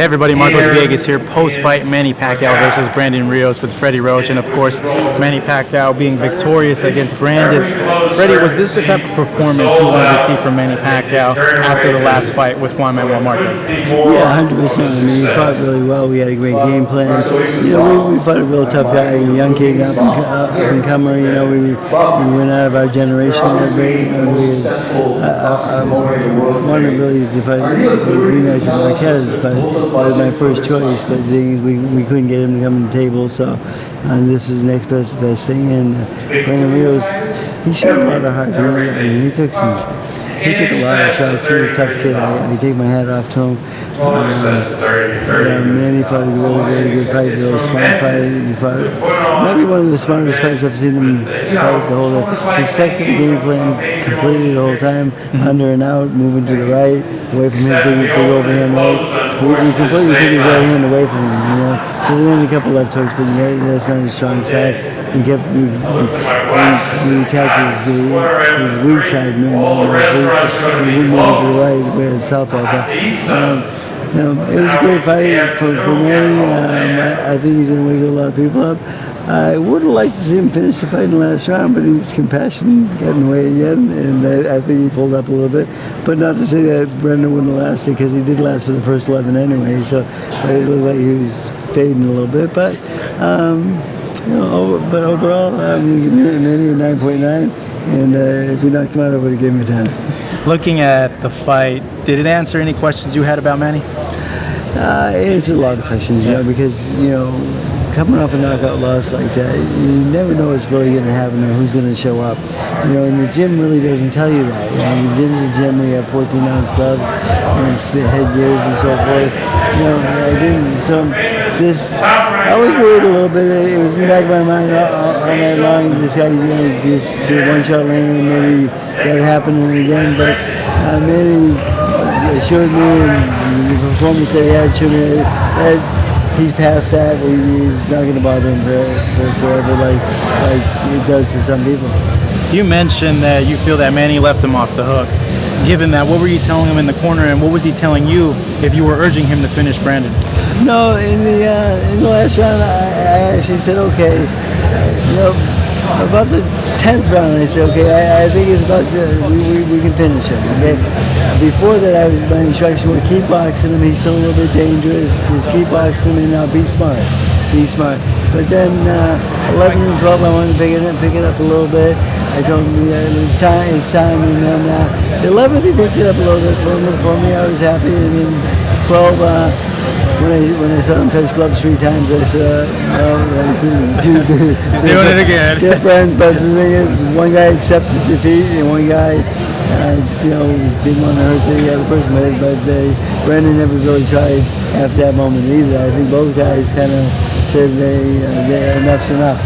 Hey everybody, Marcos Villegas here, post-fight Manny Pacquiao versus Brandon Rios with Freddie Roach, and of course, Manny Pacquiao being victorious against Brandon. Freddie, was this the type of performance you wanted to see from Manny Pacquiao after the last fight with Juan Manuel Marquez? Yeah, 100%. I mean, he fought really well. We had a great game plan. You know, we fought a real tough guy, a young kid, up and comer. You know, we went out of our generation that day. I wanted really to fight rematch with Marquez, but that was my first choice. But we couldn't get him to come to the table, so this was the next best thing. And Brandon Rios, he showed a lot of heart. I mean, he took a lot of shots. He was a tough kid. I take my hat off to him. Manny fought a really good fight. It was a fun fight. He fought maybe one of the smartest fights I've seen him fight the whole time. He stuck to the game plan completely the whole time, under and out, moving to the right, away from his big overhand right. We completely took his right hand away from him. You know, there's only a couple left hooks, but that's not his strong side. We attacked his weak side, we moved to the right with southpaw. But it was a great fight for Manny. I think he's going to wake a lot of people up. I would have liked to see him finish the fight in the last round, but his compassion got in the way again, and I think he pulled up a little bit. But not to say that Brendan wouldn't have lasted, because he did last for the first 11 anyway, so it looked like he was fading a little bit. But but overall, I'm giving Manny a 9.9, and if we knocked him out, I would have given him a 10. Looking at the fight, did it answer any questions you had about Manny? It answered a lot of questions, because, coming off a knockout loss like that, you never know what's really going to happen or who's going to show up. And the gym really doesn't tell you that. The gym's a gym where you have 14-ounce gloves and headgears and so forth. I didn't. So I was worried a little bit. It was in the back of my mind all night long. This guy, just do one shot landing, and maybe that happening again. But Manny assured me, and the performance that he had showed me that he's past that. He's not going to bother him forever like it does to some people. You mentioned that you feel that Manny left him off the hook. Given that, what were you telling him in the corner, and what was he telling you if you were urging him to finish Brandon? No, in the last round, I actually said, okay. About the 10th round, I said, okay, I think it's about we can finish him. Okay. Before that, my instruction was keep boxing him. He's still a little bit dangerous. Just keep boxing him, and now be smart. Be smart. But then 11 and 12, I wanted to pick it up a little bit. I told him it's time, and then the 11th he picked it up a little bit for me. I was happy, and then 12. When I saw him touch gloves 3 times, I said, he's doing it again. Yeah, friends, but the thing is, one guy accepted defeat, and one guy, didn't want to hurt the other person, but Brandon never really tried after that moment either. I think both guys kind of said enough's enough.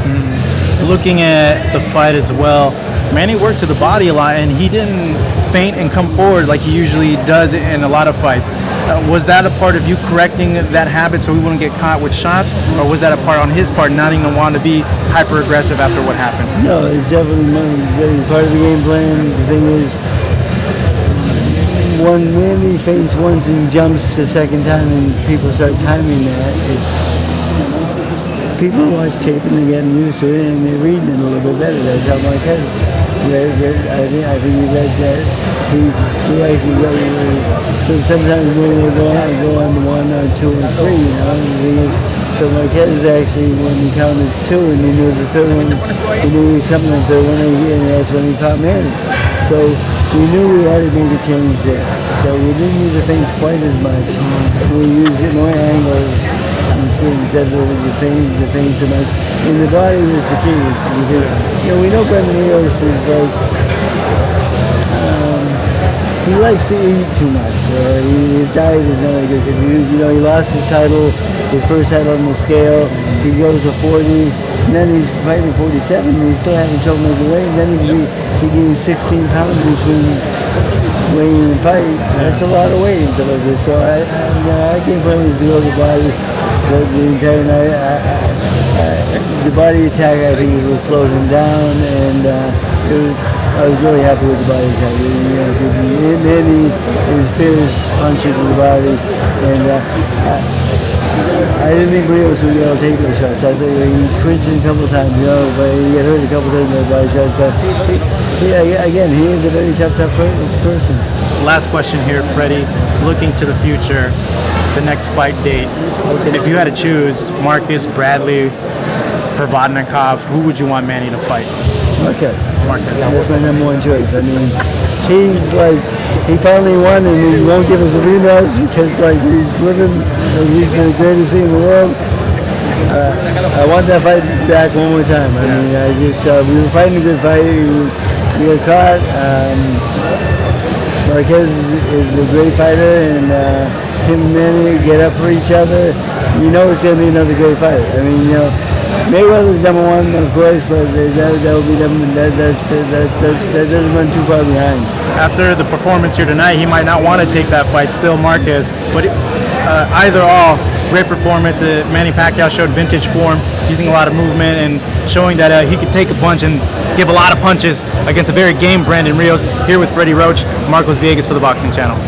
Looking at the fight as well, Manny worked to the body a lot, and he didn't faint and come forward like he usually does in a lot of fights. Was that a part of you correcting that habit so he wouldn't get caught with shots, or was that a part on his part not even want to be hyper aggressive after what happened? No, it's definitely part of the game plan. The thing is, when Manny faints once and jumps the second time, and people start timing that, people watch tape and they're getting used to it, and they're reading it a little bit better. That's how Marquez I think he read that. He actually got so sometimes when they go on the 1 or 2 and 3, the thing is, so Marquez actually, when he counted 2 and he knew the third one, he knew he was coming on the third one, and that's when he caught Manny. So we knew we had to make a change there. So we didn't use the things quite as much. We used more angles instead of the things so much. And the body was the key. Because, we know Brandon Rios is like, he likes to eat too much. His diet is not very good because he lost his title, his first title on the scale. He goes to 40, and then he's fighting 47, and he's still having trouble making weight. And then he gains 16 pounds between weighing and fight. That's a lot of weight and stuff like this. So I game plan is to go to the body the entire night. The body attack, I think, will slow him down, and I was really happy with the body attack. Manny is fierce puncher to the body, and I didn't think Rios would be able to take those shots. I think he's cringing a couple times, but he got hurt a couple times with body shots. But he is a very tough person. Last question here, Freddie. Looking to the future, the next fight date. If you had to choose Marcus, Bradley, Provodnikov, who would you want Manny to fight? Marquez. Marquez. That's my number one choice. I mean, he's like, he finally won and he won't give us a rematch because he's living, he's the greatest thing in the world. I want that fight back one more time. I mean, we were fighting a good fight. We got caught. Marquez is a great fighter, and him and Manny get up for each other. You know it's going to be another great fight. I mean, Mayweather's number one, of course, but that will be that doesn't run too far behind. After the performance here tonight, he might not want to take that fight, still Marquez, but either all, great performance. Manny Pacquiao showed vintage form, using a lot of movement and showing that he could take a punch and give a lot of punches against a very game Brandon Rios. Here with Freddie Roach, Marcos Viegas for the Boxing Channel.